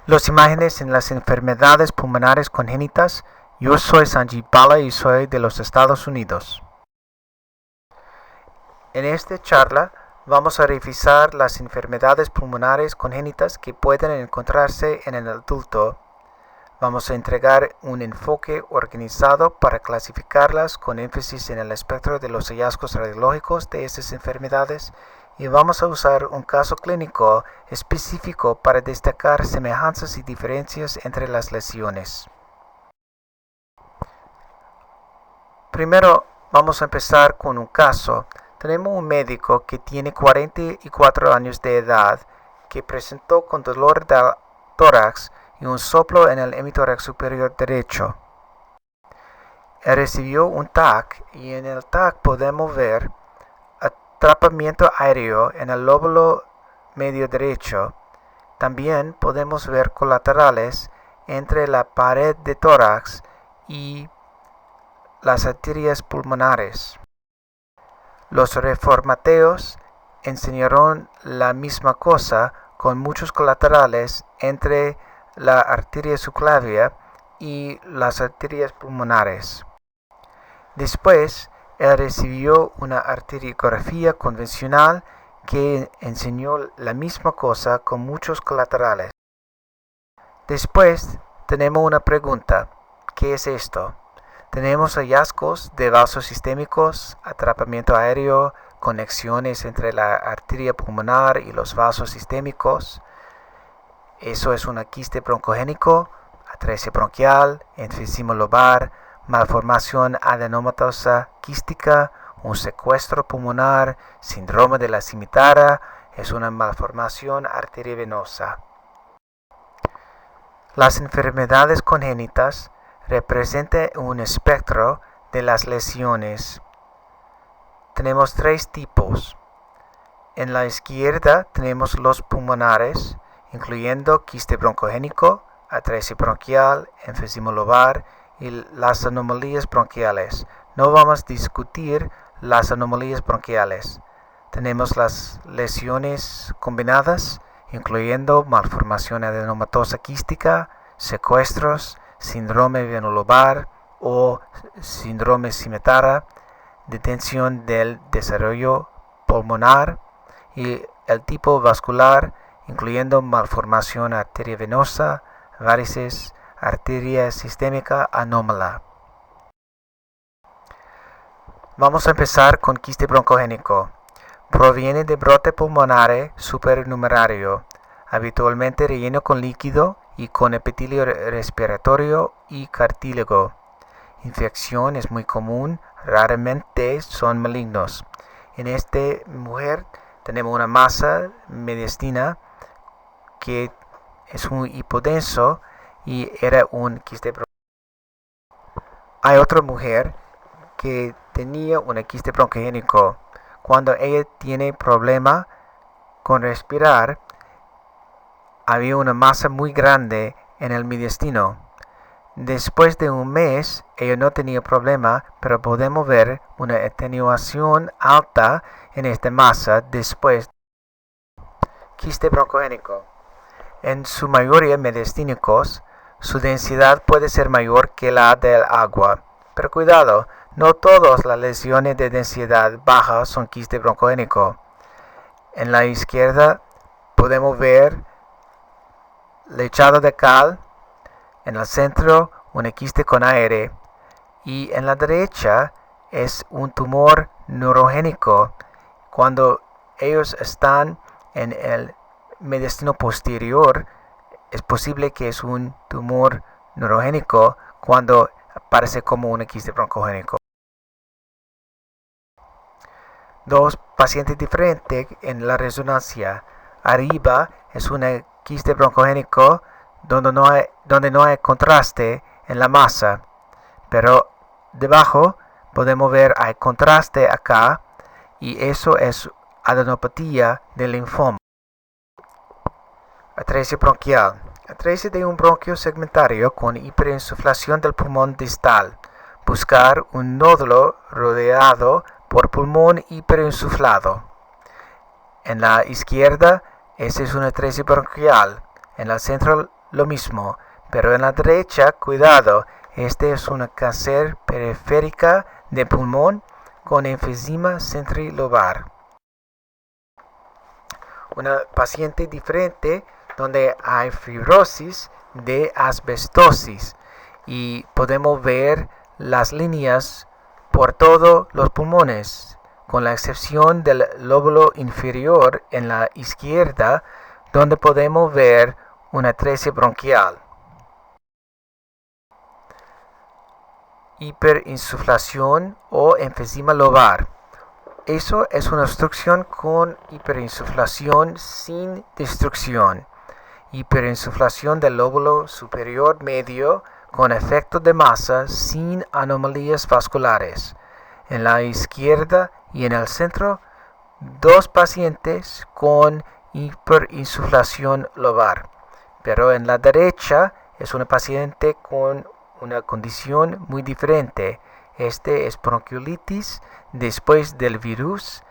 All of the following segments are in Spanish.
Las imágenes en las enfermedades pulmonares congénitas. Yo soy Sanjeev Bala y soy de los Estados Unidos. En esta charla vamos a revisar las enfermedades pulmonares congénitas que pueden encontrarse en el adulto. Vamos a entregar un enfoque organizado para clasificarlas con énfasis en el espectro de los hallazgos radiológicos de estas enfermedades y vamos a usar un caso clínico específico para destacar semejanzas y diferencias entre las lesiones. Primero vamos a empezar con un caso. Tenemos un médico que tiene 44 años de edad que presentó con dolor del tórax y un soplo en el hemitórax superior derecho. Él recibió un TAC y en el TAC podemos ver atrapamiento aéreo en el lóbulo medio derecho. También podemos ver colaterales entre la pared de tórax y las arterias pulmonares. Los reformateos enseñaron la misma cosa con muchos colaterales entre la arteria subclavia y las arterias pulmonares. Después, él recibió una arteriografía convencional que enseñó la misma cosa con muchos colaterales. Después, tenemos una pregunta. ¿Qué es esto? Tenemos hallazgos de vasos sistémicos, atrapamiento aéreo, conexiones entre la arteria pulmonar y los vasos sistémicos. Eso es un quiste broncogénico, atresia bronquial, enfisema lobar, malformación adenomatosa quística, un secuestro pulmonar, síndrome de la cimitara, es una malformación arteriovenosa. Las enfermedades congénitas representan un espectro de las lesiones. Tenemos tres tipos. En la izquierda tenemos los pulmonares, incluyendo quiste broncogénico, atresia bronquial, enfisema lobar y las anomalías bronquiales. No vamos a discutir las anomalías bronquiales. Tenemos las lesiones combinadas, incluyendo malformación adenomatosa quística, secuestros, síndrome venulobar o síndrome cimitara, detención del desarrollo pulmonar y el tipo vascular, incluyendo malformación arteriovenosa, varices, arteria sistémica anómala. Vamos a empezar con quiste broncogénico. Proviene de brote pulmonar supernumerario, habitualmente relleno con líquido y con epitelio respiratorio y cartílago. Infección es muy común, raramente son malignos. En esta mujer tenemos una masa mediastina que es un hipodenso y era un quiste broncogénico. Hay otra mujer que tenía un quiste broncogénico. Cuando ella tiene problema con respirar, había una masa muy grande en el mediastino. Después de un mes, ella no tenía problema, pero podemos ver una atenuación alta en esta masa después. Quiste broncogénico. En su mayoría mediastínicos, su densidad puede ser mayor que la del agua. Pero cuidado, no todas las lesiones de densidad baja son quiste broncogénico. En la izquierda podemos ver lechado de cal, en el centro un quiste con aire y en la derecha es un tumor neurogénico. Cuando ellos están en el mediastino posterior, es posible que es un tumor neurogénico cuando aparece como un quiste broncogénico. Dos pacientes diferentes en la resonancia. Arriba es un quiste broncogénico donde no hay contraste en la masa, pero debajo podemos ver hay contraste acá y eso es adenopatía del linfoma. Atresia bronquial. Atresia de un bronquio segmentario con hiperinsuflación del pulmón distal. Buscar un nódulo rodeado por pulmón hiperinsuflado. En la izquierda, esta es una atresia bronquial. En el centro lo mismo, pero en la derecha, cuidado, este es una cáncer periférica de pulmón con enfisema centrilobar. Una paciente diferente donde hay fibrosis de asbestosis y podemos ver las líneas por todos los pulmones, con la excepción del lóbulo inferior en la izquierda, donde podemos ver una atresia bronquial. Hiperinsuflación o enfisema lobar. Eso es una obstrucción con hiperinsuflación sin destrucción. Hiperinsuflación del lóbulo superior medio con efecto de masa sin anomalías vasculares. En la izquierda y en el centro, 2 pacientes con hiperinsuflación lobar. Pero en la derecha es una paciente con una condición muy diferente. Este es bronquiolitis después del virus.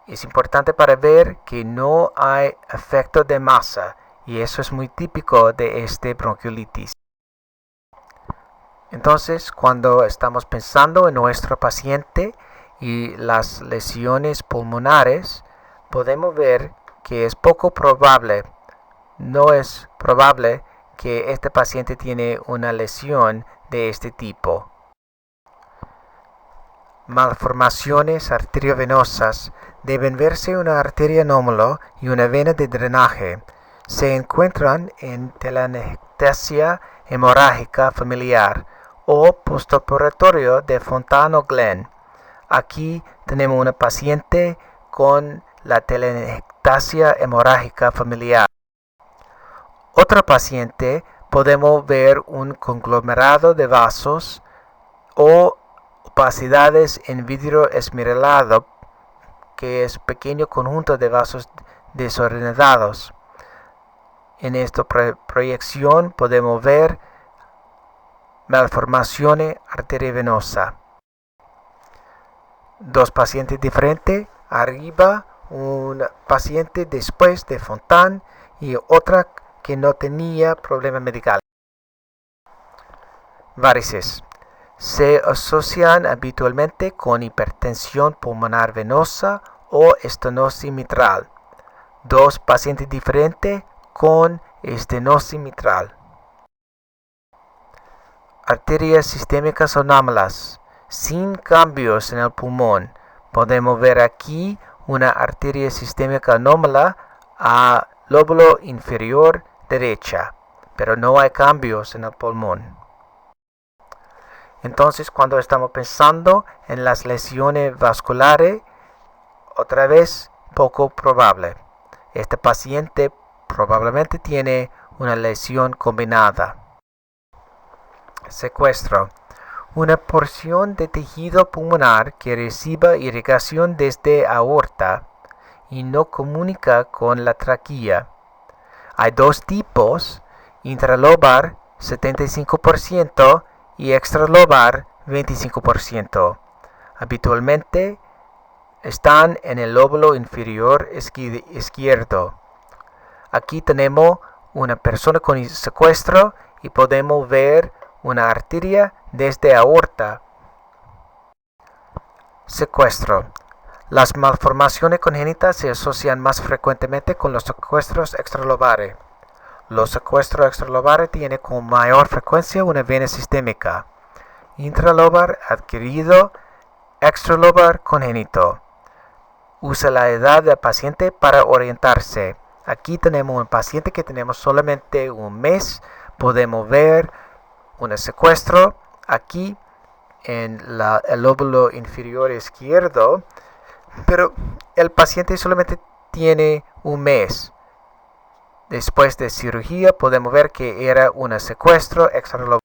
Es importante para ver que no hay efecto de masa y eso es muy típico de este bronquiolitis. Entonces, cuando estamos pensando en nuestro paciente y las lesiones pulmonares, podemos ver que es poco probable, no es probable que este paciente tiene una lesión de este tipo. Malformaciones arteriovenosas. Deben verse una arteria anómala y una vena de drenaje. Se encuentran en telangiectasia hemorrágica familiar o postoperatorio de Fontan-Glenn. Aquí tenemos una paciente con la telangiectasia hemorrágica familiar. Otra paciente podemos ver un conglomerado de vasos o opacidades en vidrio esmeralado, que es pequeño conjunto de vasos desordenados. En esta proyección podemos ver malformaciones arteriovenosa. 2 pacientes diferentes, arriba un paciente después de Fontan y otra que no tenía problema medical. Varices. Se asocian habitualmente con hipertensión pulmonar venosa o estenosis mitral. 2 pacientes diferentes con estenosis mitral. Arterias sistémicas anómalas, sin cambios en el pulmón. Podemos ver aquí una arteria sistémica anómala a lóbulo inferior derecha, pero no hay cambios en el pulmón. Entonces, cuando estamos pensando en las lesiones vasculares, otra vez poco probable. Este paciente probablemente tiene una lesión combinada. Secuestro. Una porción de tejido pulmonar que reciba irrigación desde aorta y no comunica con la tráquea. Hay 2 tipos, intralobar 75% y extralobar 25%. Habitualmente están en el lóbulo inferior izquierdo. Aquí tenemos una persona con secuestro y podemos ver una arteria desde aorta. Secuestro. Las malformaciones congénitas se asocian más frecuentemente con los secuestros extralobares. Los secuestros extralobares tienen con mayor frecuencia una vena sistémica. Intralobar adquirido, extralobar congénito. Usa la edad del paciente para orientarse. Aquí tenemos un paciente que tenemos solamente un mes. Podemos ver un secuestro aquí en el lóbulo inferior izquierdo, pero el paciente solamente tiene un mes. Después de cirugía podemos ver que era un secuestro extralobar.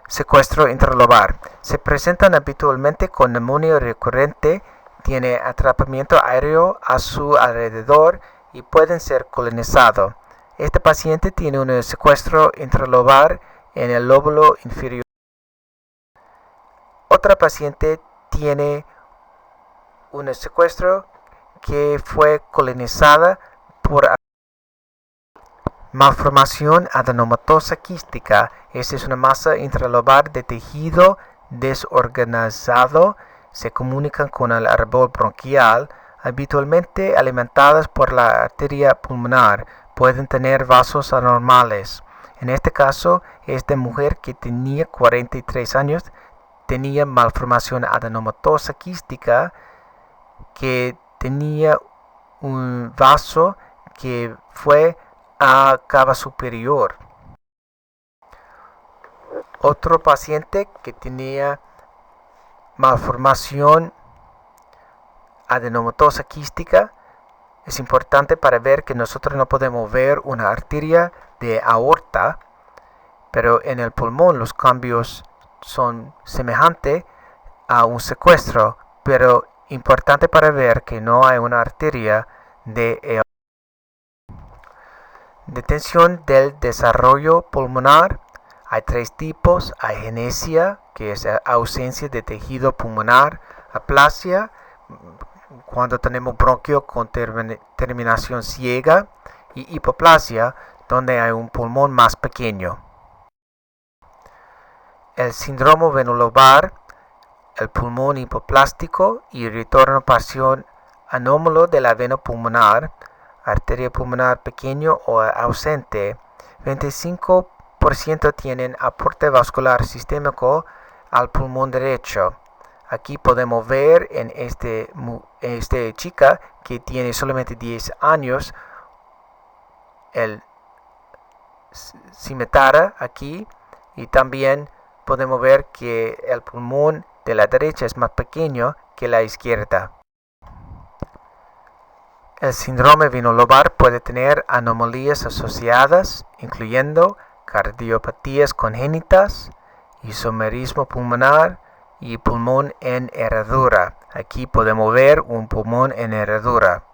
Secuestro intralobar. Se presentan habitualmente con neumonía recurrente, tiene atrapamiento aéreo a su alrededor y pueden ser colonizados. Este paciente tiene un secuestro intralobar en el lóbulo inferior. Otra paciente tiene un secuestro que fue colonizada por Malformación adenomatosa quística. Esta es una masa intralobar de tejido desorganizado. Se comunican con el árbol bronquial, habitualmente alimentadas por la arteria pulmonar. Pueden tener vasos anormales. En este caso, esta mujer que tenía 43 años tenía malformación adenomatosa quística, que tenía un vaso que fue a cava superior. Otro paciente que tenía malformación adenomatosa quística, es importante para ver que nosotros no podemos ver una arteria de aorta, pero en el pulmón los cambios son semejantes a un secuestro, pero importante para ver que no hay una arteria de aorta. Detención del desarrollo pulmonar. Hay tres tipos: agenesia, que es ausencia de tejido pulmonar; aplasia, cuando tenemos bronquio con terminación ciega; y hipoplasia, donde hay un pulmón más pequeño. El síndrome venulobar, el pulmón hipoplástico y retorno parcial anómalo de la vena pulmonar, arteria pulmonar pequeño o ausente. 25% tienen aporte vascular sistémico al pulmón derecho. Aquí podemos ver en esta chica que tiene solamente 10 años el cimetara aquí, y también podemos ver que el pulmón de la derecha es más pequeño que la izquierda. El síndrome venulobar puede tener anomalías asociadas, incluyendo cardiopatías congénitas, isomerismo pulmonar y pulmón en herradura. Aquí podemos ver un pulmón en herradura.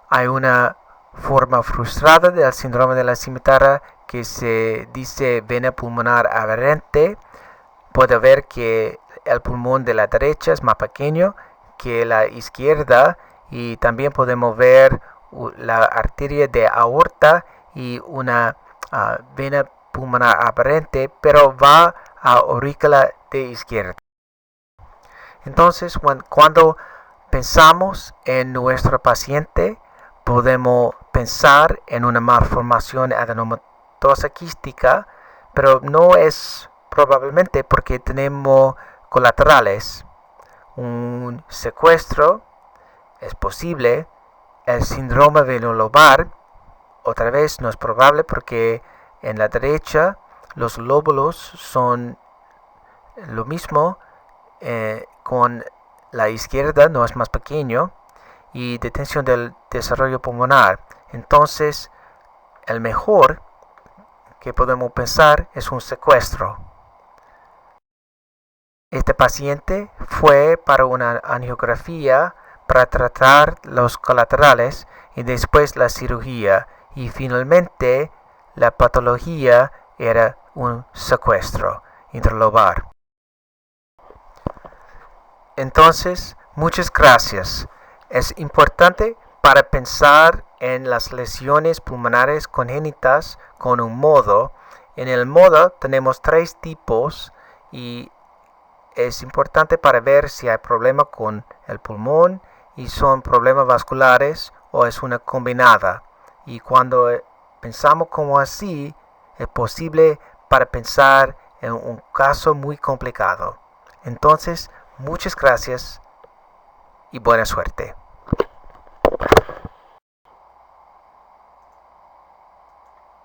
Hay una forma frustrada del síndrome de la cimetara que se dice vena pulmonar aberrante. Puede ver que el pulmón de la derecha es más pequeño que la izquierda, y también podemos ver la arteria de aorta y una vena pulmonar aberrante, pero va a aurícula de izquierda. Entonces, cuando pensamos en nuestro paciente, podemos pensar en una malformación adenomatosa quística, pero no es probablemente porque tenemos colaterales. Un secuestro es posible. El síndrome venulobar, otra vez, no es probable porque en la derecha los lóbulos son lo mismo, con la izquierda no es más pequeño, y detención del desarrollo pulmonar. Entonces, el mejor que podemos pensar es un secuestro. Este paciente fue para una angiografía para tratar los colaterales y después la cirugía, y finalmente la patología era un secuestro intralobar. Entonces, muchas gracias. Es importante para pensar en las lesiones pulmonares congénitas con un modo. En el modo tenemos 3 tipos, y es importante para ver si hay problema con el pulmón y son problemas vasculares o es una combinada. Y cuando pensamos como así, es posible para pensar en un caso muy complicado. Entonces, muchas gracias y buena suerte.